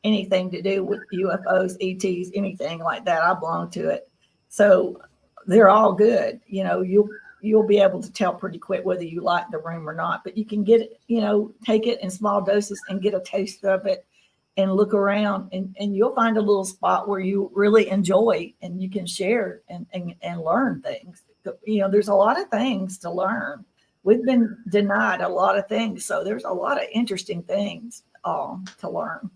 anything to do with UFOs, ETs, anything like that. I belong to it. So they're all good. You know, you'll be able to tell pretty quick whether you like the room or not, but you can get it, you know, take it in small doses and get a taste of it and look around, and you'll find a little spot where you really enjoy and you can share and learn things. You know, there's a lot of things to learn. We've been denied a lot of things. So there's a lot of interesting things to learn.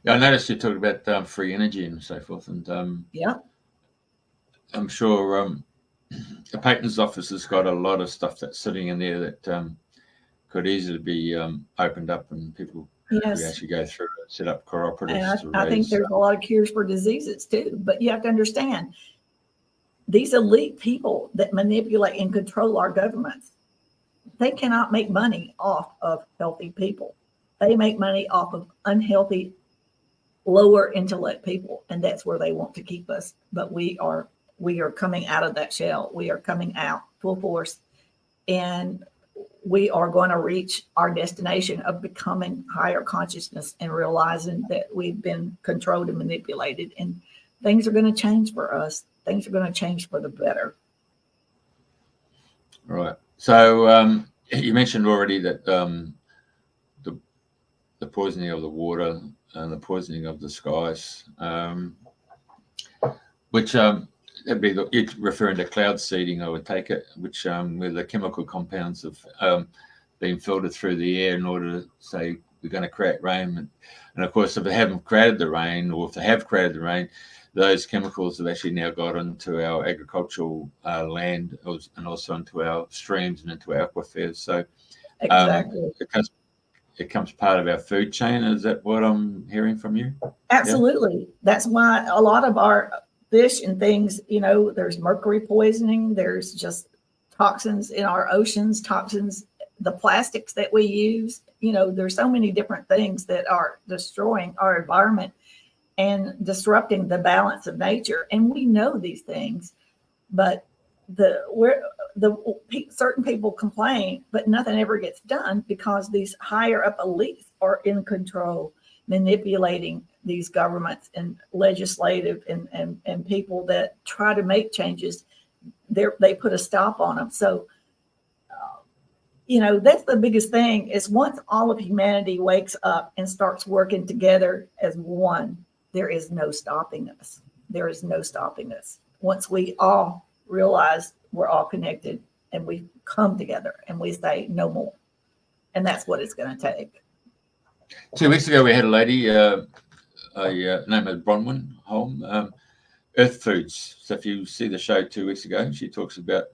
Yeah, I noticed you talked about free energy and so forth. And yeah, I'm sure the patents office has got a lot of stuff that's sitting in there that could easily be opened up, and people yes, could actually go through and set up cooperatives. And I think there's a lot of cures for diseases too. But you have to understand, these elite people that manipulate and control our governments, they cannot make money off of healthy people. They make money off of unhealthy, lower intellect people, and that's where they want to keep us. But we are coming out of that shell. We are coming out full force, and we are going to reach our destination of becoming higher consciousness and realizing that we've been controlled and manipulated, and things are going to change for us. Things are going to change for the better. Right. So you mentioned already that the poisoning of the water and the poisoning of the skies, which that'd be you're referring to cloud seeding, I would take it, which where the chemical compounds have been filtered through the air in order to say we're going to create rain. And of course, if they haven't created the rain, or if they have created the rain, those chemicals have actually now got into our agricultural land and also into our streams and into our aquifers. So exactly. It becomes part of our food chain. Is that what I'm hearing from you? Absolutely. Yeah. That's why a lot of our fish and things, you know, there's mercury poisoning, there's just toxins in our oceans, toxins, the plastics that we use, you know, there's so many different things that are destroying our environment and disrupting the balance of nature. And we know these things, but certain people complain, but nothing ever gets done because these higher up elites are in control, manipulating these governments and legislative and people that try to make changes. They put a stop on them. So, you know, that's the biggest thing is once all of humanity wakes up and starts working together as one, there is no stopping us. There is no stopping us. Once we all realize we're all connected and we come together and we say no more. And that's what it's going to take. 2 weeks ago, we had a lady, name is Bronwyn Holm, Earth Foods. So if you see the show 2 weeks ago, she talks about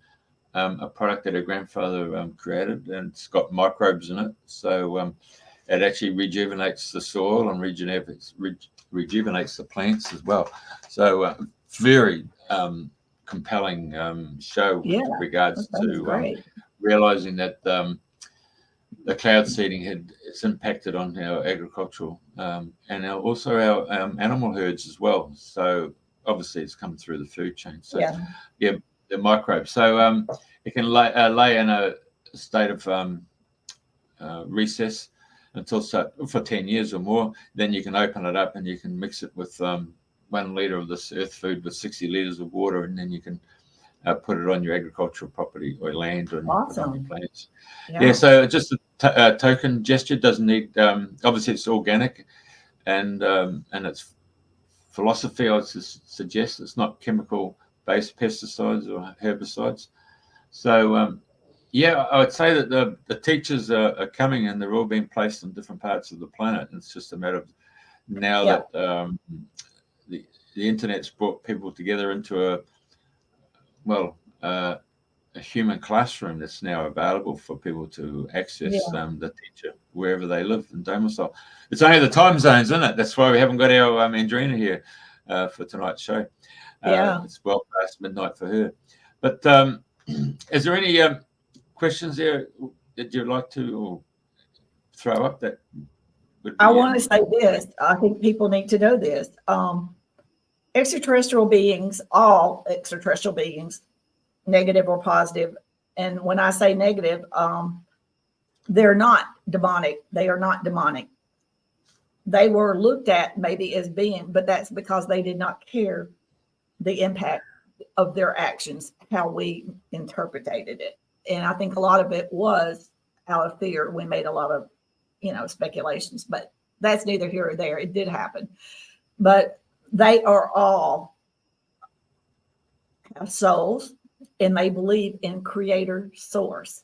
a product that her grandfather created, and it's got microbes in it. So it actually rejuvenates the soil and rejuvenates the plants as well. So very compelling show with regards to realizing that the cloud seeding it's impacted on our agricultural and also our animal herds as well. So obviously it's come through the food chain. So yeah, the microbes. So it can lay in a state of recess until for 10 years or more. Then you can open it up and you can mix it with 1 litre of this earth food with 60 litres of water, and then you can put it on your agricultural property or land, or on your plants. Yeah, so just a token gesture. Doesn't need, obviously it's organic, and its philosophy, I would suggest, it's not chemical based pesticides or herbicides. So yeah, I would say that the teachers are coming, and they're all being placed in different parts of the planet. It's just a matter of now that the internet's brought people together into a human classroom that's now available for people to access the teacher wherever they live in domicile. It's only the time zones, isn't it? That's why we haven't got our Andrena here for tonight's show. It's well past midnight for her. But is there any questions there that you'd like to throw up? That I want to say this. I think people need to know this. Extraterrestrial beings, all extraterrestrial beings, negative or positive. And when I say negative, they're not demonic. They are not demonic. They were looked at maybe as being, but that's because they did not care the impact of their actions, how we interpreted it. And I think a lot of it was out of fear. We made a lot of, speculations, but that's neither here or there. It did happen. But they are all have souls, and they believe in creator source.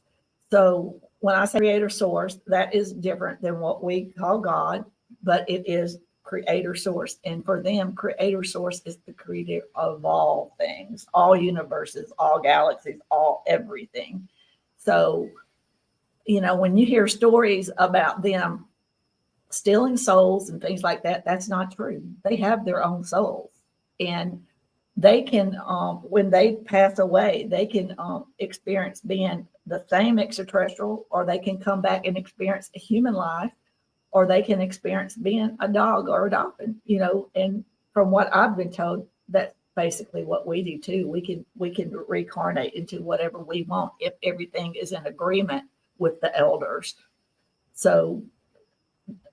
So when I say creator source, that is different than what we call God, but it is creator source. And for them, creator source is the creator of all things, all universes, all galaxies, all everything. So, when you hear stories about them stealing souls and things like that, that's not true. They have their own souls, and they can, when they pass away, they can experience being the same extraterrestrial, or they can come back and experience a human life, or they can experience being a dog or a dolphin, and from what I've been told, that's basically what we do too. We can reincarnate into whatever we want if everything is in agreement with the elders. So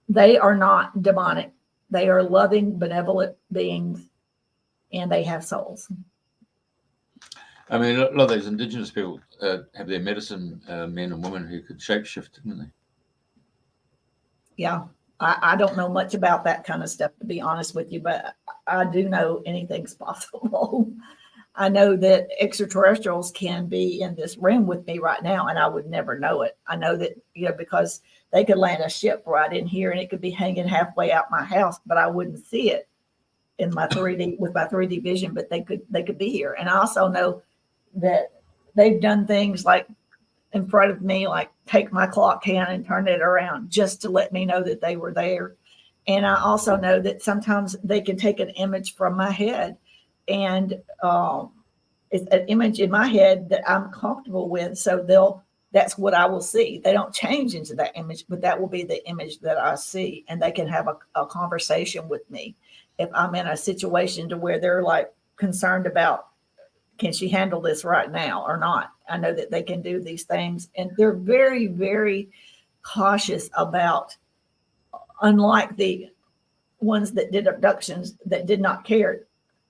they are not demonic. They are loving, benevolent beings, and they have souls. I mean, a lot of those indigenous people have their medicine men and women who could shapeshift, didn't they? Yeah, I don't know much about that kind of stuff, to be honest with you, but I do know anything's possible. I know that extraterrestrials can be in this room with me right now, and I would never know it. I know that, because they could land a ship right in here, and it could be hanging halfway out my house, but I wouldn't see it in my 3D with my 3D vision, but they could be here. And I also know that they've done things like in front of me, like take my clock hand and turn it around just to let me know that they were there. And I also know that sometimes they can take an image from my head, and it's an image in my head that I'm comfortable with. So that's what I will see. They don't change into that image, but that will be the image that I see. And they can have a conversation with me. If I'm in a situation to where they're like concerned about, can she handle this right now or not? I know that they can do these things, and they're very, very cautious about, unlike the ones that did abductions that did not care,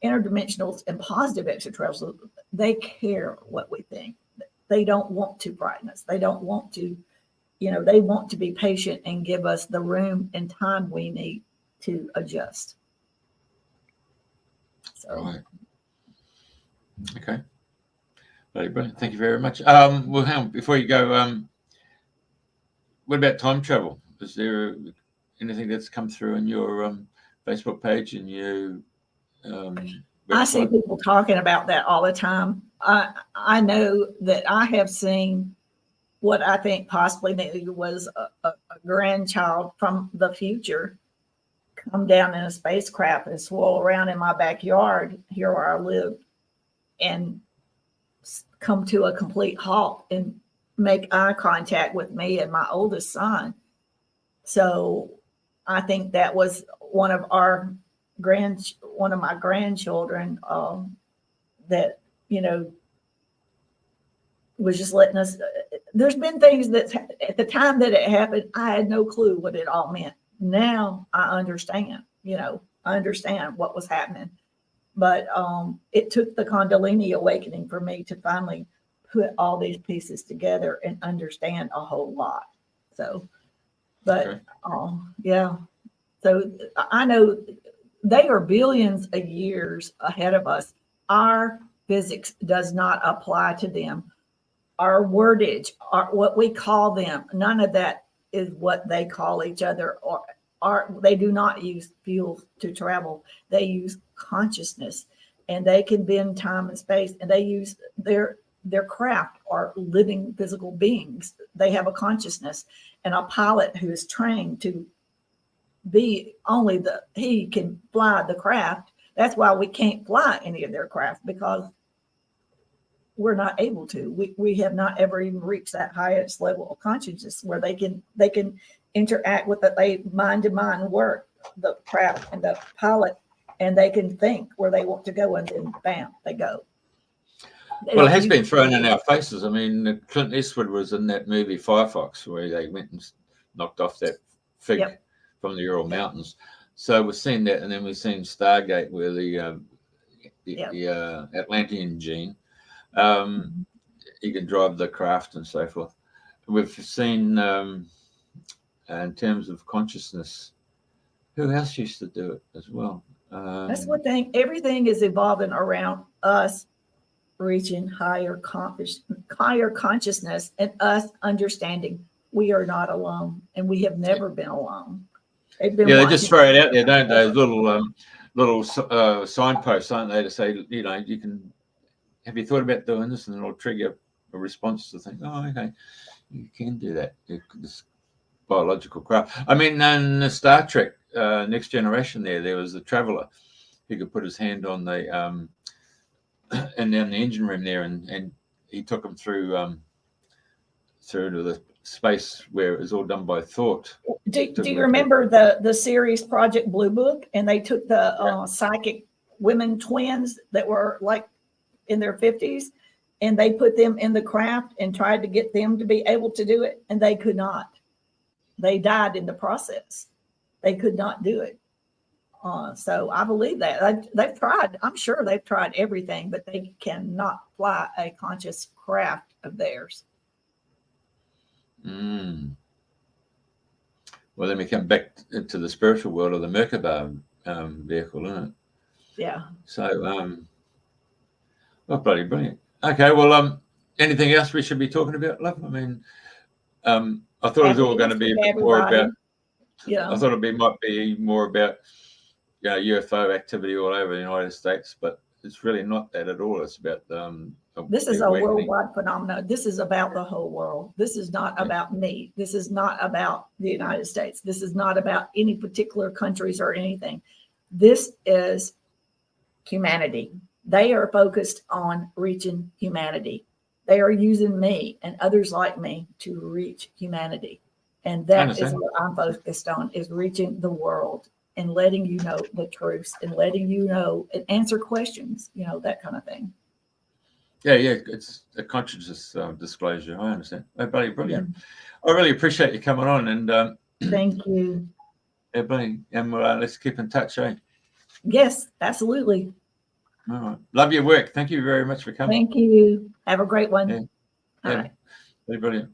interdimensionals and positive extraterrestrials, they care what we think. They don't want to frighten us. They don't want to, they want to be patient and give us the room and time we need to adjust. So. Right. Okay. Very brilliant. Thank you very much. Well, hang on, before you go, what about time travel? Is there anything that's come through on your Facebook page and your I see people talking about that all the time. I know that I have seen what I think possibly maybe was a grandchild from the future come down in a spacecraft and swirl around in my backyard here where I live and come to a complete halt and make eye contact with me and my oldest son. So I think that was one of my grandchildren that, was just letting us. There's been things that at the time that it happened, I had no clue what it all meant. Now I understand, I understand what was happening. But it took the Kundalini awakening for me to finally put all these pieces together and understand a whole lot. So, but yeah. So I know they are billions of years ahead of us. Our physics does not apply to them. Our wordage, what we call them, none of that is what they call each other. They do not use fuel to travel. They use consciousness, and they can bend time and space, and they use their craft are living physical beings. They have a consciousness, and a pilot who is trained to be he can fly the craft. That's why we can't fly any of their craft, because we're not able to. We have not ever even reached that highest level of consciousness where they can interact with it. Mind to mind work, the craft and the pilot, and they can think where they want to go, and then bam, they go. Well, it has been thrown in our faces. I mean, Clint Eastwood was in that movie Firefox, where they went and knocked off that fig from the Ural Mountains. So we've seen that, and then we've seen Stargate, where the Atlantean gene, he can drive the craft and so forth. We've seen, in terms of consciousness, who else used to do it as well? That's one thing. Everything is evolving around us reaching higher consciousness, and us understanding we are not alone, and we have never been alone. They just throw it out there, don't they? Little signposts, aren't they, to say, you can. Have you thought about doing this? And it'll trigger a response to think, oh, okay, you can do that. This biological craft. I mean, in the Star Trek Next Generation, there was a traveler who could put his hand on the and down the engine room there, and he took him through to the space where it was all done by thought. Do you remember the series Project Blue Book? And they took the psychic women twins that were like in their 50s, and they put them in the craft and tried to get them to be able to do it, and they could not. They died in the process. They could not do it. So I believe that they've tried. I'm sure they've tried everything, but they cannot fly a conscious craft of theirs. Well, then we come back to the spiritual world of the Merkaba vehicle, isn't it? Yeah. So, bloody brilliant. Okay, well, anything else we should be talking about, love? I mean, I thought it was all going to be a bit more about. Yeah. I thought might be more about UFO activity all over the United States, but it's really not that at all. It's about this is a worldwide phenomenon. This is about the whole world. This is not about me. This is not about the United States. This is not about any particular countries or anything. This is humanity. They are focused on reaching humanity. They are using me and others like me to reach humanity. And that is what I'm focused on, is reaching the world and letting you know the truths, and letting you know and answer questions, that kind of thing. Yeah, it's a conscious disclosure. I understand. Oh, buddy, brilliant. Yeah. I really appreciate you coming on, and thank you. Yeah, buddy, and let's keep in touch, eh? Yes, absolutely. All right. Love your work. Thank you very much for coming. Thank you. Have a great one. Yeah. All right. Very brilliant.